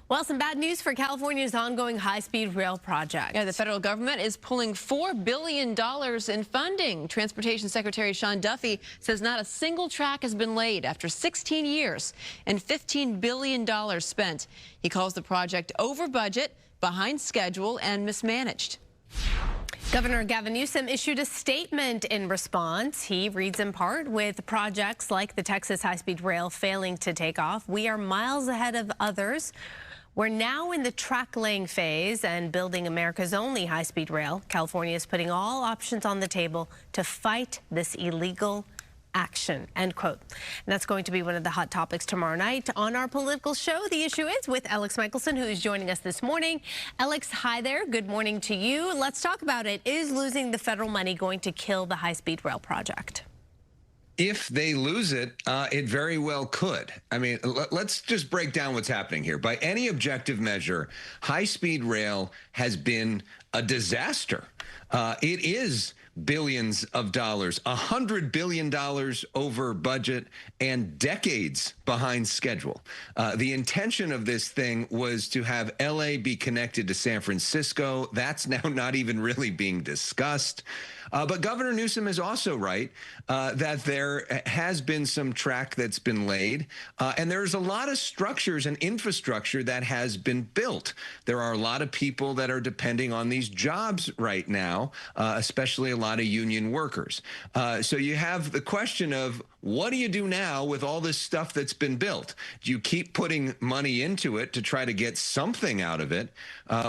Well, some bad news for California's ongoing high-speed rail project. Yeah, the federal government is pulling $4 billion in funding. Transportation Secretary Sean Duffy says not a single track has been laid after 16 years and $15 billion spent. He calls the project over budget, behind schedule, and mismanaged. Governor Gavin Newsom issued a statement in response. He reads in part, with projects like the Texas high-speed rail failing to take off, we are miles ahead of others. We're now in the track laying phase and building America's only high-speed rail. California is putting all options on the table to fight this illegal action, end quote. And that's going to be one of the hot topics tomorrow night on our political show. The Issue Is with Alex Michelson, who is joining us this morning. Alex, hi there. Good morning to you. Let's talk about it. Is losing the federal money going to kill the high-speed rail project? If they lose it, it very well could. I mean, let's just break down what's happening here. By any objective measure, high-speed rail has been a disaster. It is billions of dollars, $100 billion over budget, and decades behind schedule. The intention of this thing was to have LA be connected to San Francisco. That's now not even really being discussed. But Governor Newsom is also right that there has been some track that's been laid, and there's a lot of structures and infrastructure that has been built. There are a lot of people that are depending on these jobs right now, especially a lot of union workers. So you have the question of, what do you do now with all this stuff that's been built? Do you keep putting money into it to try to get something out of it?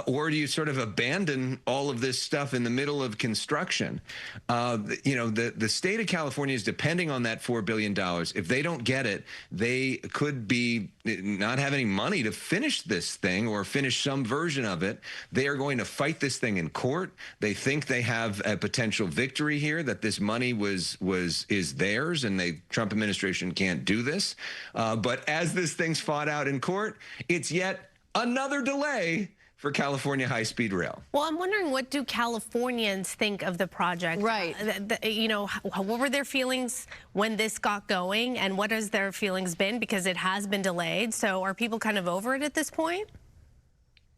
Or do you sort of abandon all of this stuff in the middle of construction? You know, the state of California is depending on that $4 billion. If they don't get it, they could be not have any money to finish this thing or finish some version of it. They are going to fight this thing in court. They think they have a potential victory here, that this money is theirs, and the Trump administration can't do this. But as this thing's fought out in court, it's yet another delay for California high-speed rail. Well, I'm wondering, what do Californians think of the project? Right. You know, what were their feelings when this got going, and what has their feelings been? Because it has been delayed. So are people kind of over it at this point?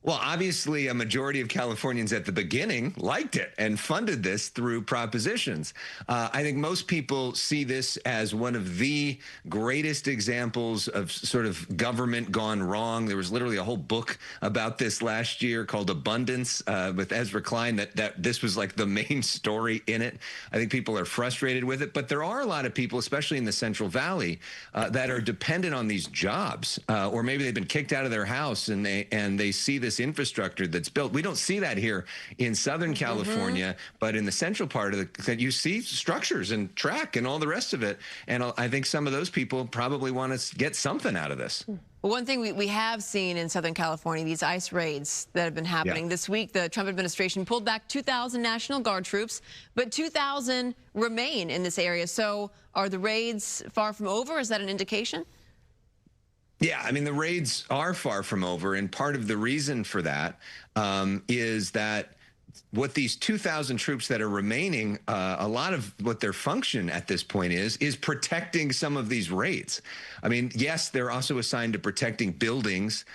Well, obviously, a majority of Californians at the beginning liked it and funded this through propositions. I think most people see this as one of the greatest examples of sort of government gone wrong. There was literally a whole book about this last year called Abundance with Ezra Klein, that this was like the main story in it. I think people are frustrated with it, but there are a lot of people, especially in the Central Valley, that are dependent on these jobs, or maybe they've been kicked out of their house and they see this infrastructure that's built. We don't see that here in Southern California, but in the central part of you see structures and track and all the rest of it. And I think some of those people probably want to get something out of this. Well, one thing we have seen in Southern California, these ICE raids that have been happening. This week, the Trump administration pulled back 2,000 National Guard troops, but 2,000 remain in this area. So are the raids far from over? Is that an indication? Yeah, I mean, the raids are far from over, and part of the reason for that is that what these 2,000 troops that are remaining, a lot of what their function at this point is protecting some of these raids. I mean, yes, they're also assigned to protecting buildings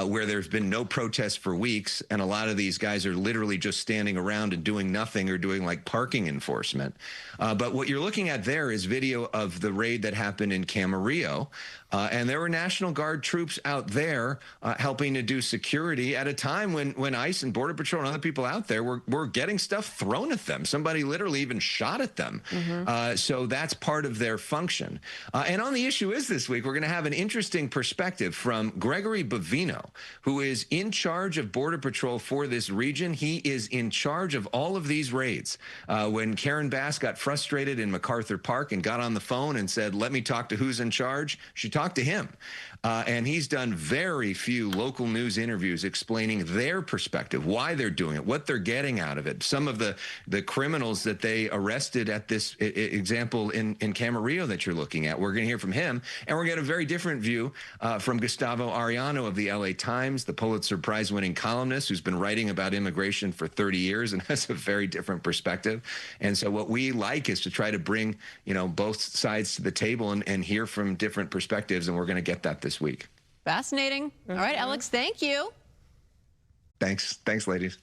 where there's been no protest for weeks, and a lot of these guys are literally just standing around and doing nothing or doing like parking enforcement. But what you're looking at there is video of the raid that happened in Camarillo, and there were National Guard troops out there helping to do security at a time when ICE and Border Patrol and other people out there were getting stuff thrown at them. Somebody literally even shot at them. So that's part of their function. And on the Issue Is this week, we're going to have an interesting perspective from Gregory Bavino, who is in charge of Border Patrol for this region. He is in charge of all of these raids. When Karen Bass got frustrated in MacArthur Park and got on the phone and said, let me talk to who's in charge, she talked to him. And he's done very few local news interviews explaining their perspective, why they're doing it, what they're getting out of it. Some of the criminals that they arrested at this example in Camarillo that you're looking at, we're going to hear from him. And we're going to get a very different view from Gustavo Arellano of the LA Times, the Pulitzer Prize-winning columnist who's been writing about immigration for 30 years and has a very different perspective. And so what we like is to try to bring, both sides to the table and hear from different perspectives, and we're going to get that this week. Fascinating. All right, Alex, thank you. Thanks, ladies.